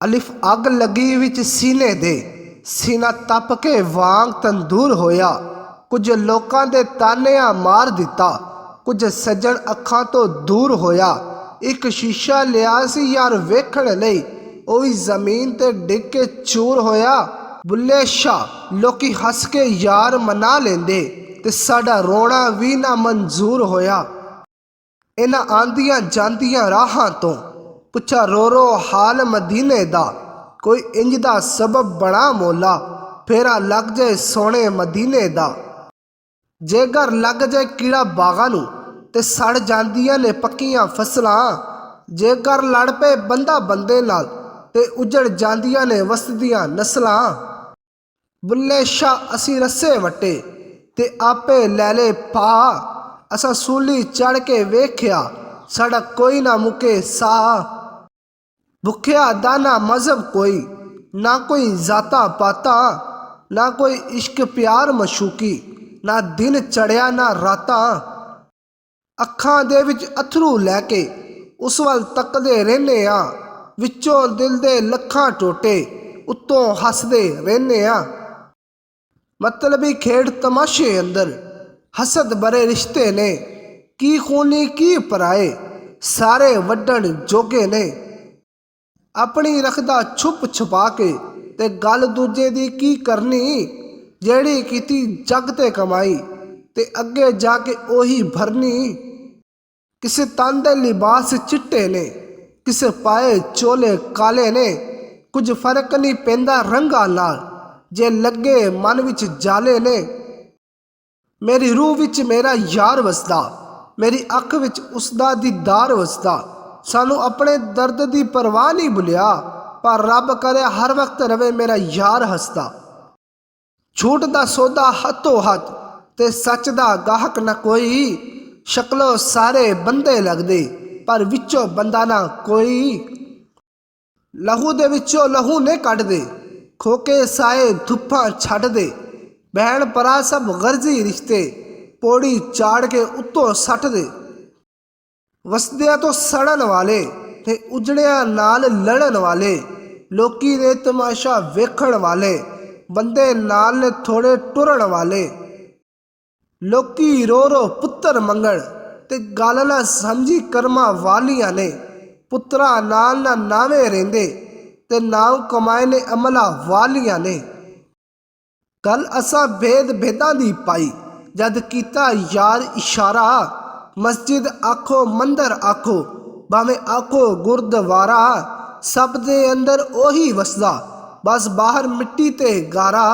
ਅਲਿਫ ਅੱਗ ਲੱਗੀ ਵਿੱਚ ਸੀਨੇ ਦੇ, ਸੀਨਾ ਤਪ ਕੇ ਵਾਂਗ ਤੰਦੂਰ ਹੋਇਆ। ਕੁਝ ਲੋਕਾਂ ਦੇ ਤਾਨਿਆਂ ਮਾਰ ਦਿੱਤਾ, ਕੁਝ ਸੱਜਣ ਅੱਖਾਂ ਤੋਂ ਦੂਰ ਹੋਇਆ। ਇੱਕ ਸ਼ੀਸ਼ਾ ਲਿਆ ਸੀ ਯਾਰ ਵੇਖਣ ਲਈ, ਉਹ ਵੀ ਜ਼ਮੀਨ ਤੇ ਡਿੱਗ ਕੇ ਚੂਰ ਹੋਇਆ। ਬੁੱਲੇ ਸ਼ਾਹ ਲੋਕੀ ਹੱਸ ਕੇ ਯਾਰ ਮਨਾ ਲੈਂਦੇ, ਤੇ ਸਾਡਾ ਰੋਣਾ ਵੀ ਨਾ ਮਨਜ਼ੂਰ ਹੋਇਆ। ਇਹਨਾਂ ਆਂਦੀਆਂ ਜਾਂਦੀਆਂ ਰਾਹਾਂ ਤੋਂ ਪੁੱਛਾ ਰੋ ਰੋ ਹਾਲ ਮਦੀਨੇ ਦਾ, ਕੋਈ ਇੰਜ ਦਾ ਸਬਬ ਬਣਾ ਮੋਲਾ, ਫੇਰਾ ਲੱਗ ਜਾਏ ਸੋਹਣੇ ਮਦੀਨੇ ਦਾ। ਜੇ ਘਰ ਲੱਗ ਜਾਏ ਕੀੜਾ ਬਾਗਾਂ ਨੂੰ, ਤੇ ਸੜ ਜਾਂਦੀਆਂ ਨੇ ਪੱਕੀਆਂ ਫਸਲਾਂ। ਜੇ ਘਰ ਲੜ ਪਏ ਬੰਦਾ ਬੰਦੇ ਨਾਲ, ਤੇ ਉਜੜ ਜਾਂਦੀਆਂ ਨੇ ਵਸਦੀਆਂ ਨਸਲਾਂ। ਬੁੱਲੇ ਸ਼ਾਹ ਅਸੀਂ ਰੱਸੇ ਵੱਟੇ, ਤੇ ਆਪੇ ਲੈ ਲੈ ਪਾ, ਅਸਾਂ ਸੂਲੀ ਚੜ੍ਹ ਕੇ ਵੇਖਿਆ, ਸਾਡਾ ਕੋਈ ਨਾ ਮੁੱਕੇ ਸਾਹ। ਭੁੱਖਿਆ ਦਾ ਨਾ ਮਜ਼ਹਬ ਕੋਈ, ਨਾ ਕੋਈ ਜ਼ਾਤਾ ਪਾਤਾ, ਨਾ ਕੋਈ ਇਸ਼ਕ ਪਿਆਰ ਮਸ਼ੂਕੀ, ਨਾ ਦਿਨ ਚੜ੍ਹਿਆ ਨਾ ਰਾਤਾਂ। ਅੱਖਾਂ ਦੇ ਵਿੱਚ ਅਥਰੂ ਲੈ ਕੇ ਉਸ ਵੱਲ ਤੱਕਦੇ ਰਹਿੰਦੇ ਆ, ਵਿੱਚੋਂ ਦਿਲ ਦੇ ਲੱਖਾਂ ਟੋਟੇ, ਉੱਤੋਂ ਹੱਸਦੇ ਰਹਿੰਦੇ ਆ। ਮਤਲਬੀ ਖੇਡ ਤਮਾਸ਼ੇ ਅੰਦਰ ਹਸਦ ਬਰੇ ਰਿਸ਼ਤੇ ਨੇ, ਕੀ ਖੂਨੀ ਕੀ ਪਰਾਏ, ਸਾਰੇ ਵੱਢਣ ਜੋਗੇ ਨੇ। ਆਪਣੀ ਰੱਖਦਾ ਛੁਪ ਛੁਪਾ ਕੇ, ਤੇ ਗੱਲ ਦੂਜੇ ਦੀ ਕੀ ਕਰਨੀ, ਜਿਹੜੀ ਕੀਤੀ ਜੱਗ ਤੇ ਕਮਾਈ, ਤੇ ਅੱਗੇ ਜਾ ਕੇ ਉਹੀ ਭਰਨੀ। ਕਿਸੇ ਤਨ ਦੇ ਲਿਬਾਸ ਚਿੱਟੇ ਨੇ, ਕਿਸੇ ਪਾਏ ਚੋਲੇ ਕਾਲੇ ਨੇ, ਕੁਝ ਫਰਕ ਨਹੀਂ ਪੈਂਦਾ ਰੰਗਾਂ ਨਾਲ, ਜੇ ਲੱਗੇ ਮਨ ਵਿੱਚ ਜਾਲੇ ਨੇ। ਮੇਰੀ ਰੂਹ ਵਿੱਚ ਮੇਰਾ ਯਾਰ ਵਸਦਾ, ਮੇਰੀ ਅੱਖ ਵਿੱਚ ਉਸਦਾ ਦੀਦਾਰ ਵਸਦਾ। ਸਾਨੂੰ ਆਪਣੇ ਦਰਦ ਦੀ ਪਰਵਾਹ ਨਹੀਂ ਭੁੱਲਿਆ, ਪਰ ਰੱਬ ਕਰੇ ਹਰ ਵਕਤ ਰਵੇ ਮੇਰਾ ਯਾਰ ਹੱਸਦਾ। ਝੂਠ ਦਾ ਸੌਦਾ ਹੱਥੋਂ ਹੱਥ, ਤੇ ਸੱਚ ਦਾ ਗਾਹਕ ਨਾ ਕੋਈ। ਸ਼ਕਲੋਂ ਸਾਰੇ ਬੰਦੇ ਲੱਗਦੇ, ਪਰ ਵਿੱਚੋਂ ਬੰਦਾ ਨਾ ਕੋਈ। ਲਹੂ ਦੇ ਵਿੱਚੋਂ ਲਹੂ ਨੇ ਕੱਢਦੇ, ਖੋਕੇ ਸਾਏ ਧੁੱਪਾਂ ਛੱਡਦੇ। ਭੈਣ ਭਰਾ ਸਭ ਗਰਜ਼ੀ ਰਿਸ਼ਤੇ, ਪੌੜੀ ਚਾੜ ਕੇ ਉੱਤੋਂ ਸੱਟਦੇ। ਵਸਦਿਆਂ ਤੋਂ ਸੜਨ ਵਾਲੇ, ਤੇ ਉਜੜਿਆਂ ਨਾਲ ਲੜਨ ਵਾਲੇ। ਲੋਕੀ ਨੇ ਤਮਾਸ਼ਾ ਵੇਖਣ ਵਾਲੇ, ਬੰਦੇ ਨਾਲ ਨੇ ਥੋੜੇ ਟੁਰਨ ਵਾਲੇ। ਲੋਕੀ ਰੋ ਰੋ ਪੁੱਤਰ ਮੰਗਣ, ਤੇ ਗੱਲ ਨਾ ਸਮਝੀ ਕਰਮਾਂ ਵਾਲੀਆਂ ਨੇ। ਪੁੱਤਰਾਂ ਨਾਲ ਨਾ ਨਾਵੇਂ ਰਹਿੰਦੇ, ਤੇ ਨਾਮ ਕਮਾਏ ਨੇ ਅਮਲਾਂ ਵਾਲੀਆਂ ਨੇ। ਗੱਲ ਅਸਾਂ ਭੇਦ ਭੇਦਾਂ ਦੀ ਪਾਈ, ਜਦ ਕੀਤਾ ਯਾਰ ਇਸ਼ਾਰਾ। ਮਸਜਿਦ ਆਖੋ ਮੰਦਰ ਆਖੋ, ਭਾਵੇਂ ਆਖੋ ਗੁਰਦੁਆਰਾ, ਸਭ ਦੇ ਅੰਦਰ ਉਹੀ ਵਸਦਾ, ਬਸ ਬਾਹਰ ਮਿੱਟੀ ਤੇ ਗਾਰਾ।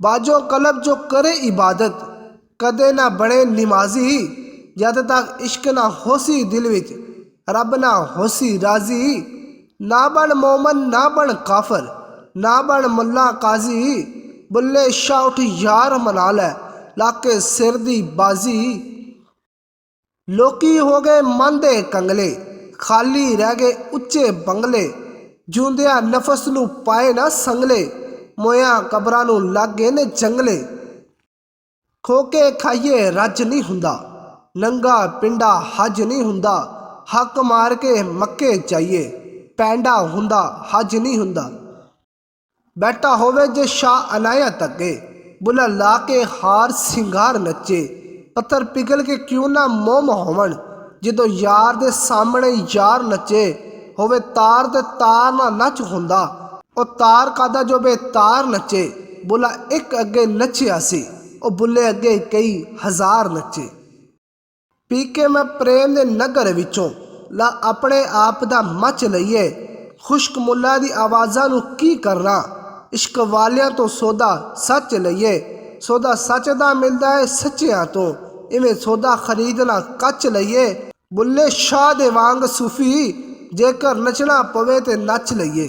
ਬਾਜੋ ਕਲਬ ਜੋ ਕਰੇ ਇਬਾਦਤ, ਕਦੇ ਨਾ ਬਣੇ ਨਿਮਾਜ਼ੀ, ਜਦ ਤੱਕ ਇਸ਼ਕ ਨਾ ਹੋਸੀ ਦਿਲ ਵਿੱਚ, ਰੱਬ ਨਾ ਹੋਸੀ ਰਾਜ਼ੀ। ਨਾ ਬਣ ਮੋਮਨ ਨਾ ਬਣ ਕਾਫਰ, ਨਾ ਬਣ ਮੁੱਲਾ ਕਾਜ਼ੀ। ਬੁੱਲੇ ਸ਼ਾਹ ਉੱਠ ਯਾਰ ਮਨਾ ਲੈ, ਲਾ ਕੇ ਸਿਰ ਦੀ ਬਾਜ਼ੀ। ਲੋਕੀ ਹੋ ਗਏ ਮਨ ਦੇ ਕੰਗਲੇ, ਖਾਲੀ ਰਹਿ ਗਏ ਉੱਚੇ ਬੰਗਲੇ। ਜਿਉਂਦਿਆਂ ਨਫਸ ਨੂੰ ਪਾਏ ਨਾ ਸੰਗਲੇ, ਮੋਇਆਂ ਕਬਰਾਂ ਨੂੰ ਲਾਗੇ ਨੇ ਜੰਗਲੇ। ਖੋ ਕੇ ਖਾਈਏ ਰੱਜ ਨਹੀਂ ਹੁੰਦਾ, ਨੰਗਾ ਪਿੰਡਾ ਹੱਜ ਨਹੀਂ ਹੁੰਦਾ। ਹੱਕ ਮਾਰ ਕੇ ਮੱਕੇ ਜਾਈਏ, ਪੈਂਡਾ ਹੁੰਦਾ ਹੱਜ ਨਹੀਂ ਹੁੰਦਾ। ਬੈਠਾ ਹੋਵੇ ਜੇ ਸ਼ਾਹ ਅਨਾਇਤ ਅੱਗੇ, ਬੁੱਲਾ ਲਾ ਕੇ ਹਾਰ ਸਿੰਗਾਰ ਨੱਚੇ। ਪੱਥਰ ਪਿਘਲ ਕੇ ਕਿਉਂ ਨਾ ਮੋਮ ਹੋਵਣ, ਜਦੋਂ ਯਾਰ ਦੇ ਸਾਹਮਣੇ ਯਾਰ ਨੱਚੇ। ਹੋਵੇ ਤਾਰ ਤੇ ਤਾਰ ਨਾ ਨੱਚ ਹੁੰਦਾ, ਉਹ ਤਾਰ ਕਾਦਾ ਜੋ ਬੇਤਾਰ ਨੱਚੇ। ਬੁੱਲਾ ਇੱਕ ਅੱਗੇ ਨੱਚਿਆ ਸੀ, ਉਹ ਬੁੱਲੇ ਅੱਗੇ ਕਈ ਹਜ਼ਾਰ ਨੱਚੇ। ਪੀ ਕੇ ਮੈਂ ਪ੍ਰੇਮ ਦੇ ਨਗਰ ਵਿੱਚੋਂ, ਲਾ ਆਪਣੇ ਆਪ ਦਾ ਮੱਚ ਲਈਏ। ਖੁਸ਼ਕ ਮੁੱਲਾ ਦੀ ਆਵਾਜ਼ਾਂ ਨੂੰ ਕੀ ਕਰਨਾ, ਇਸ਼ਕ ਵਾਲਿਆਂ ਤੋਂ ਸੌਦਾ ਸੱਚ ਲਈਏ। ਸੌਦਾ ਸੱਚ ਦਾ ਮਿਲਦਾ ਹੈ ਸੱਚਿਆਂ ਤੋਂ, ਇਵੇਂ ਸੌਦਾ ਖਰੀਦਣਾ ਕੱਚ ਲਈਏ। ਬੁੱਲੇ ਸ਼ਾਹ ਦੇ ਵਾਂਗ ਸੂਫੀ, ਜੇਕਰ ਨੱਚਣਾ ਪਵੇ ਤੇ ਨੱਚ ਲਈਏ।